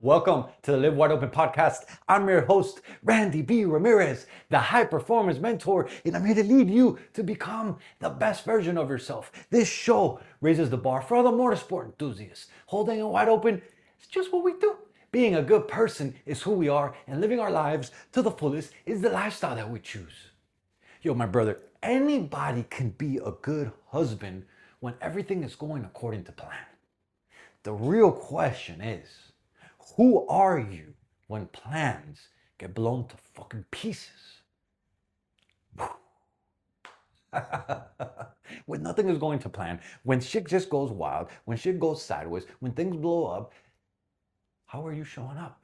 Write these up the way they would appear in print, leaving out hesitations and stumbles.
Welcome to the Live Wide Open podcast. I'm your host, Randy B. Ramirez, the high performance mentor, and I'm here to lead you to become the best version of yourself. This show raises the bar for all the motorsport enthusiasts. Holding it wide open is just what we do. Being a good person is who we are, and living our lives to the fullest is the lifestyle that we choose. Yo, my brother, anybody can be a good husband when everything is going according to plan. The real question is, who are you when plans get blown to fucking pieces? When nothing is going to plan, when shit just goes wild, when shit goes sideways, when things blow up, how are you showing up?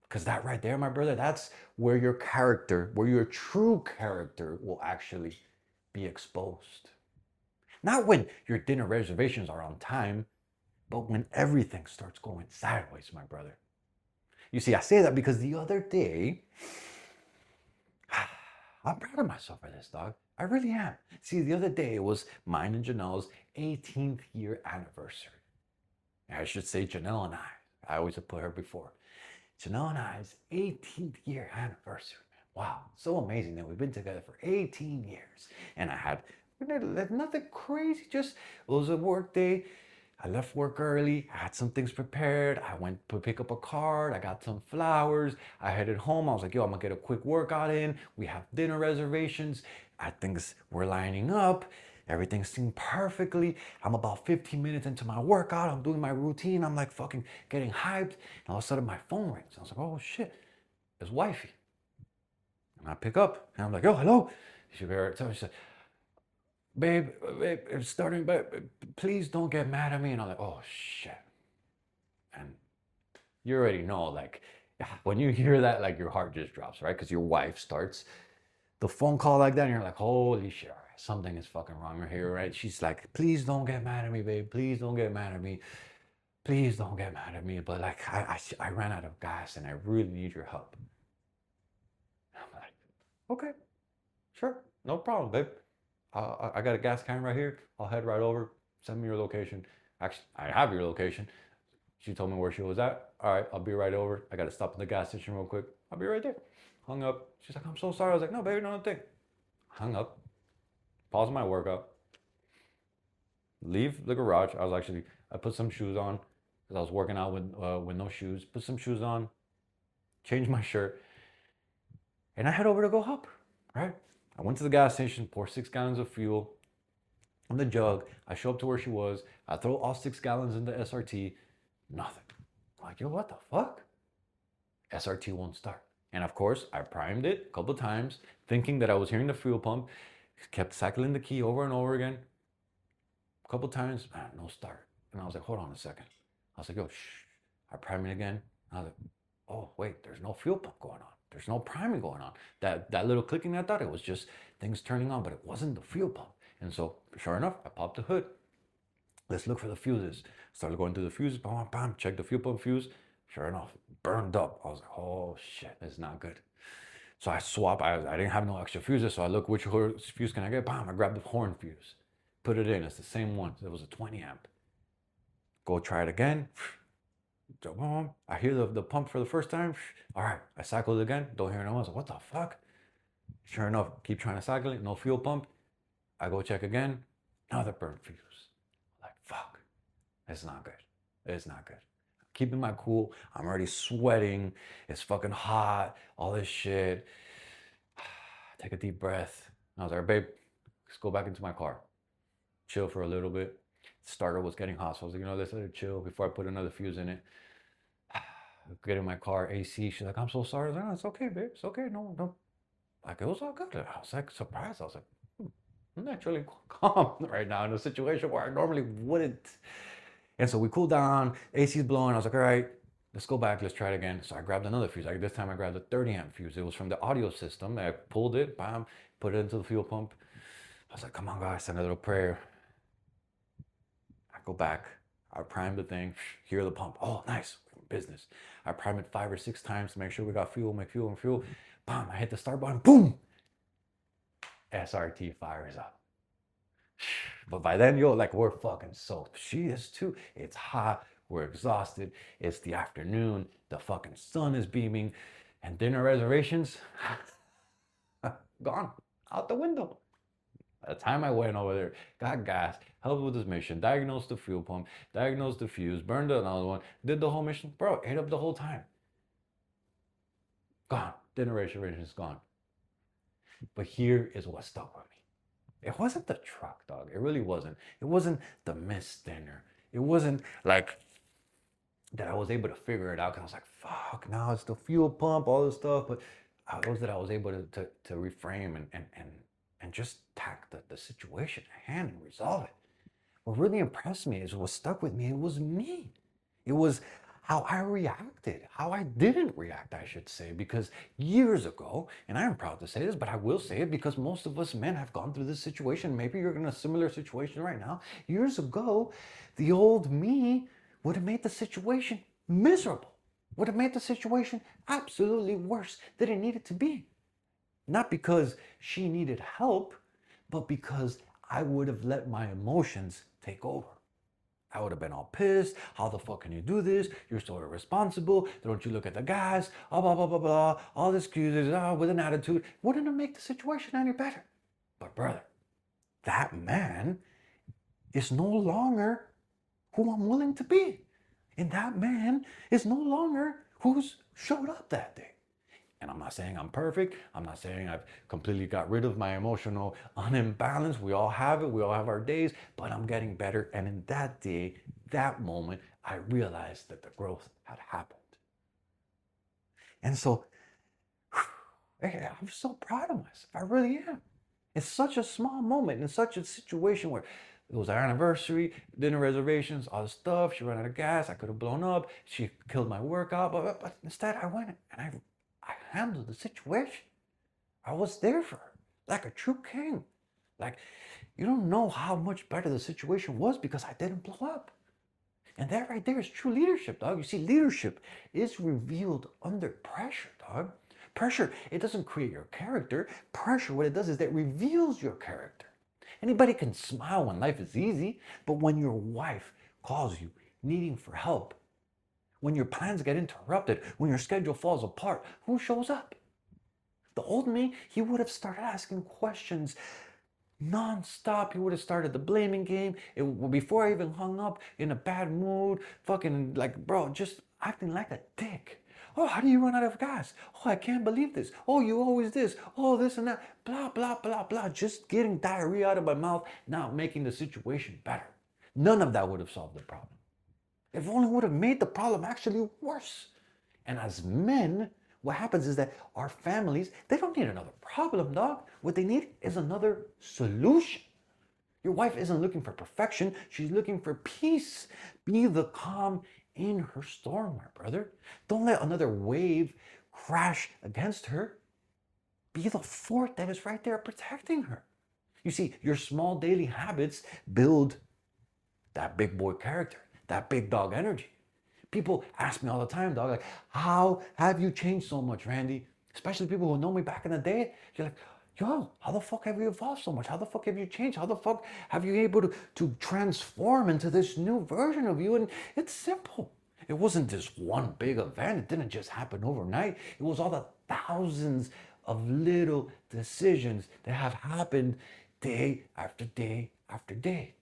Because that right there, my brother, that's where your character, where your true character will actually be exposed. Not when your dinner reservations are on time, but when everything starts going sideways, my brother. You see, I say that because the other day, I'm proud of myself for this, dog. I really am. See, the other day it was mine and Jannelle's 18th year anniversary. I should say Jannelle and I. I always have put her before. Jannelle and I's 18th year anniversary. Wow, so amazing that we've been together for 18 years. And I had nothing crazy, just it was a work day. I left work early. I had some things prepared. I went to pick up a card. I got some flowers. I headed home. I was like, yo, I'm gonna get a quick workout in. We have dinner reservations. Things were lining up. Everything seemed perfectly. I'm about 15 minutes into my workout. I'm doing my routine. I'm like fucking getting hyped. And all of a sudden my phone rings. I was like, oh shit, it's wifey. And I pick up and I'm like, yo, hello. She said, babe, it's starting, but please don't get mad at me. And I'm like, oh shit. And you already know, like, when you hear that, like your heart just drops, right? Because your wife starts the phone call like that, and you're like, holy shit, all right, something is fucking wrong right here, right? She's like, please don't get mad at me, babe. Please don't get mad at me. Please don't get mad at me. But like, I ran out of gas and I really need your help. And I'm like, okay, sure, no problem, babe. I got a gas can right here. I'll head right over. Send me your location. Actually, I have your location. She told me where she was at. All right, I'll be right over. I got to stop at the gas station real quick. I'll be right there. Hung up. She's like, I'm so sorry. I was like, no, baby, no thing. Hung up. Pause my workout. Leave the garage. I put some shoes on because I was working out with no shoes. Put some shoes on. Changed my shirt. And I head over to go help, right? I went to the gas station, pour 6 gallons of fuel in the jug. I show up to where she was. I throw all 6 gallons in the SRT. Nothing. I'm like, yo, what the fuck? SRT won't start. And of course, I primed it a couple times, thinking that I was hearing the fuel pump. Kept cycling the key over and over again. A couple times, man, no start. And I was like, hold on a second. I was like, yo, shh. I primed it again. I was like, oh, wait, there's no fuel pump going on. There's no priming going on. That little clicking I thought it was just things turning on, but it wasn't the fuel pump. And so, sure enough, I popped the hood. Let's look for the fuses. Started going through the fuses, bam, bam, check the fuel pump fuse. Sure enough, burned up. I was like, oh shit, that's not good. So I swap, I didn't have no extra fuses, so I look which fuse can I get? Bam, I grabbed the horn fuse. Put it in, it's the same one. It was a 20 amp. Go try it again. I hear the pump for the first time. All right, I cycle it again. Don't hear no one. I was like, what the fuck? Sure enough, keep trying to cycle it. No fuel pump. I go check again. Another burnt fuse. Like, fuck. It's not good. It's not good. Keeping my cool. I'm already sweating. It's fucking hot. All this shit. Take a deep breath. I was like, babe, let's go back into my car. Chill for a little bit. Starter was getting hot, so I was like, let's let it chill before I put another fuse in it. Get in my car, AC. She's like, I'm so sorry. I was like, no, it's okay, babe. It's okay. No. Like, it was all good. I was like surprised. I was like, I'm naturally calm right now in a situation where I normally wouldn't. And so we cooled down. AC's blowing. I was like, all right, let's go back. Let's try it again. So I grabbed another fuse. This time I grabbed a 30 amp fuse. It was from the audio system. I pulled it, bam, put it into the fuel pump. I was like, come on, guys, send a little prayer. I go back. I prime the thing. Hear the pump. Oh, nice. Business. I prime it 5 or 6 times to make sure we got fuel, make fuel and fuel. Bam, I hit the start button. Boom. SRT fires up. But by then, yo, like, we're fucking soaked. She is too. It's hot. We're exhausted. It's the afternoon. The fucking sun is beaming. And dinner reservations, gone out the window. By the time I went over there, got gas, helped with this mission, diagnosed the fuel pump, diagnosed the fuse, burned another one, did the whole mission. Bro, ate up the whole time. Gone. Dinner reservations gone. But here is what stuck with me. It wasn't the truck, dog. It really wasn't. It wasn't the missed dinner. It wasn't like that I was able to figure it out because I was like, fuck, now it's the fuel pump, all this stuff. But it was that I was able to reframe and just tack the situation at hand and resolve it. What really impressed me is what stuck with me. It was me. It was how I reacted, how I didn't react, I should say, because years ago, and I'm proud to say this, but I will say it because most of us men have gone through this situation. Maybe you're in a similar situation right now. Years ago, the old me would have made the situation miserable, would have made the situation absolutely worse than it needed to be. Not because she needed help, but because I would have let my emotions take over. I would have been all pissed. How the fuck can you do this? You're so irresponsible. Don't you look at the gas? Oh, blah, blah, blah, blah. All the excuses, with an attitude. Wouldn't it make the situation any better? But brother, that man is no longer who I'm willing to be. And that man is no longer who's showed up that day. And I'm not saying I'm perfect. I'm not saying I've completely got rid of my emotional unimbalance. We all have it. We all have our days, but I'm getting better. And in that day, that moment, I realized that the growth had happened. And so I'm so proud of myself. I really am. It's such a small moment in such a situation where it was our anniversary, dinner reservations, all the stuff. She ran out of gas. I could have blown up. She killed my workout. But instead, I went and I handled the situation. I was there for her like a true king. Like, you don't know how much better the situation was because I didn't blow up. And that right there is true leadership, dog. You see, leadership is revealed under pressure, dog. Pressure, it doesn't create your character. Pressure, what it does is that it reveals your character. Anybody can smile when life is easy, but when your wife calls you needing for help, when your plans get interrupted, when your schedule falls apart, who shows up? The old me, he would have started asking questions non-stop. He would have started the blaming game. Before I even hung up, in a bad mood, fucking like, bro, just acting like a dick. Oh, how do you run out of gas? Oh, I can't believe this. Oh, you always this. Oh, this and that. Blah, blah, blah, blah. Just getting diarrhea out of my mouth, not making the situation better. None of that would have solved the problem. It only would have made the problem actually worse. And as men, what happens is that our families, they don't need another problem, dog. What they need is another solution. Your wife isn't looking for perfection. She's looking for peace. Be the calm in her storm, my brother. Don't let another wave crash against her. Be the fort that is right there protecting her. You see, your small daily habits build that big boy character, that big dog energy. People ask me all the time, dog, like, how have you changed so much, Randy? Especially people who know me back in the day. You're like, yo, how the fuck have you evolved so much? How the fuck have you changed? How the fuck have you able to transform into this new version of you? And it's simple. It wasn't just one big event. It didn't just happen overnight. It was all the thousands of little decisions that have happened day after day after day.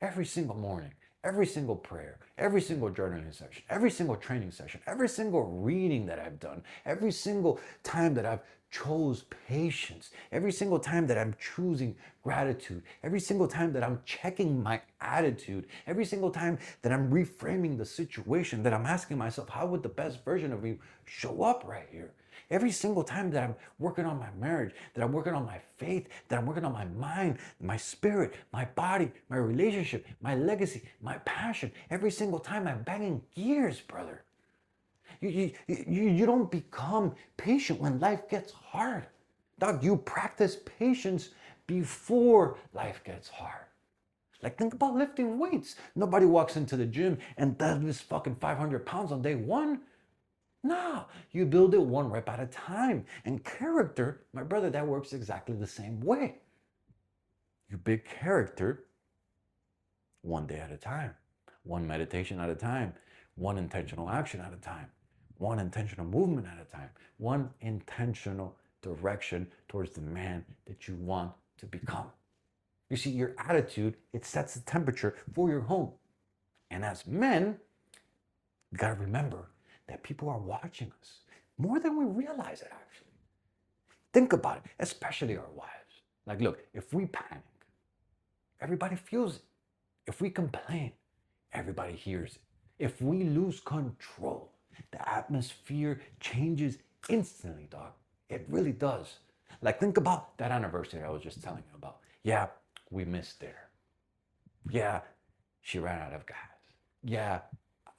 Every single morning, every single prayer, every single journaling session, every single training session, every single reading that I've done, every single time that I've chose patience, every single time that I'm choosing gratitude, every single time that I'm checking my attitude, every single time that I'm reframing the situation, that I'm asking myself, how would the best version of me show up right here? Every single time that I'm working on my marriage, that I'm working on my faith, that I'm working on my mind, my spirit, my body, my relationship, my legacy, my passion, every single time I'm banging gears, brother. You don't become patient when life gets hard. Dog, you practice patience before life gets hard. Like, think about lifting weights. Nobody walks into the gym and does this fucking 500 pounds on day one. No, you build it one rep at a time. And character, my brother, that works exactly the same way. You build character one day at a time. one meditation at a time, one intentional action at a time, one intentional movement at a time, one intentional direction towards the man that you want to become. You see, your attitude, it sets the temperature for your home. And as men, we got to remember that people are watching us more than we realize it, actually. Think about it, especially our wives. Like, look, if we panic, everybody feels it. If we complain, everybody hears it. If we lose control, the atmosphere changes instantly, dog. It really does. Like, think about that anniversary I was just telling you about. Yeah, we missed dinner. Yeah, she ran out of gas. Yeah,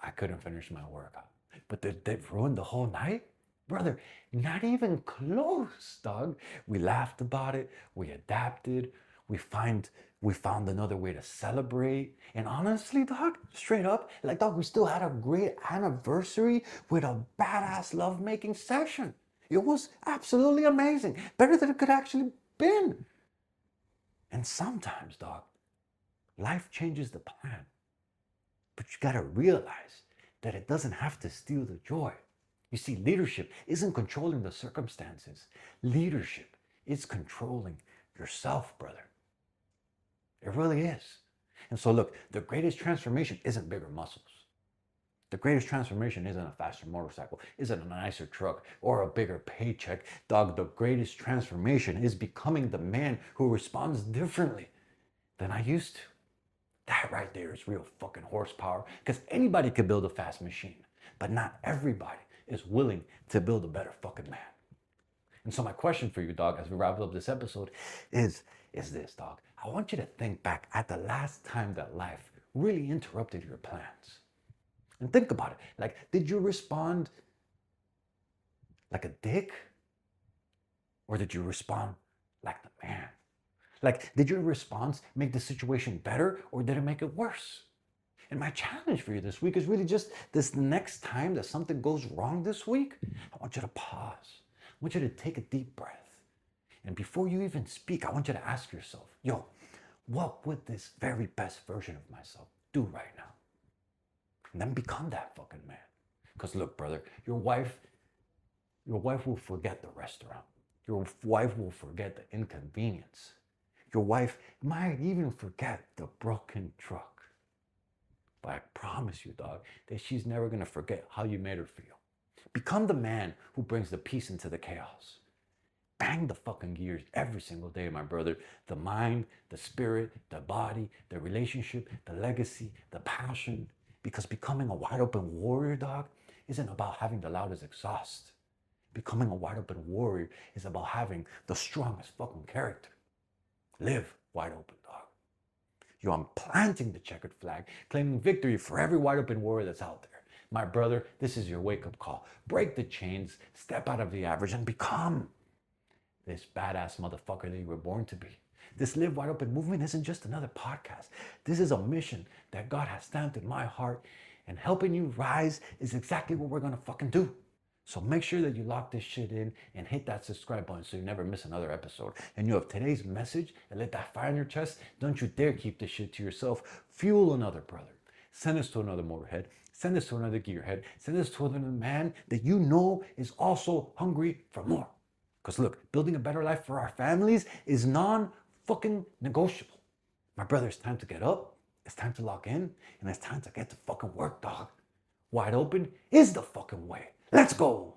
I couldn't finish my workout. But did they ruin the whole night? Brother, not even close, dog. We laughed about it. We adapted. We found another way to celebrate. And honestly, dog, straight up, like, dog, we still had a great anniversary with a badass lovemaking session. It was absolutely amazing. Better than it could actually been. And sometimes, dog, life changes the plan. But you gotta realize that it doesn't have to steal the joy. You see, leadership isn't controlling the circumstances. Leadership is controlling yourself, brother. It really is. And so look, the greatest transformation isn't bigger muscles. The greatest transformation isn't a faster motorcycle, isn't a nicer truck, or a bigger paycheck. Dog, the greatest transformation is becoming the man who responds differently than I used to. That right there is real fucking horsepower, because anybody could build a fast machine, but not everybody is willing to build a better fucking man. And so my question for you, dog, as we wrap up this episode is this, dog. I want you to think back at the last time that life really interrupted your plans. And think about it. Like, did you respond like a dick? Or did you respond like the man? Like, did your response make the situation better, or did it make it worse? And my challenge for you this week is really just this: next time that something goes wrong this week, I want you to pause. I want you to take a deep breath. And before you even speak, I want you to ask yourself, yo, what would this very best version of myself do right now? And then become that fucking man. Because look, brother, your wife will forget the restaurant. Your wife will forget the inconvenience. Your wife might even forget the broken truck. But I promise you, dog, that she's never gonna forget how you made her feel. Become the man who brings the peace into the chaos. Bang the fucking gears every single day, my brother. The mind, the spirit, the body, the relationship, the legacy, the passion. Because becoming a wide open warrior, dog, isn't about having the loudest exhaust. Becoming a wide open warrior is about having the strongest fucking character. Live wide open, dog. Yo, I'm planting the checkered flag, claiming victory for every wide open warrior that's out there. My brother, this is your wake-up call. Break the chains, step out of the average, and become this badass motherfucker that you were born to be. This Live Wide Open movement isn't just another podcast. This is a mission that God has stamped in my heart, and helping you rise is exactly what we're gonna fucking do. So make sure that you lock this shit in and hit that subscribe button so you never miss another episode. And you have today's message and let that fire in your chest. Don't you dare keep this shit to yourself. Fuel another brother. Send this to another motorhead. Send this to another gearhead. Send this to another man that you know is also hungry for more. Because look, building a better life for our families is non-fucking negotiable. My brother, it's time to get up. It's time to lock in. And it's time to get to fucking work, dog. Wide open is the fucking way. Let's go.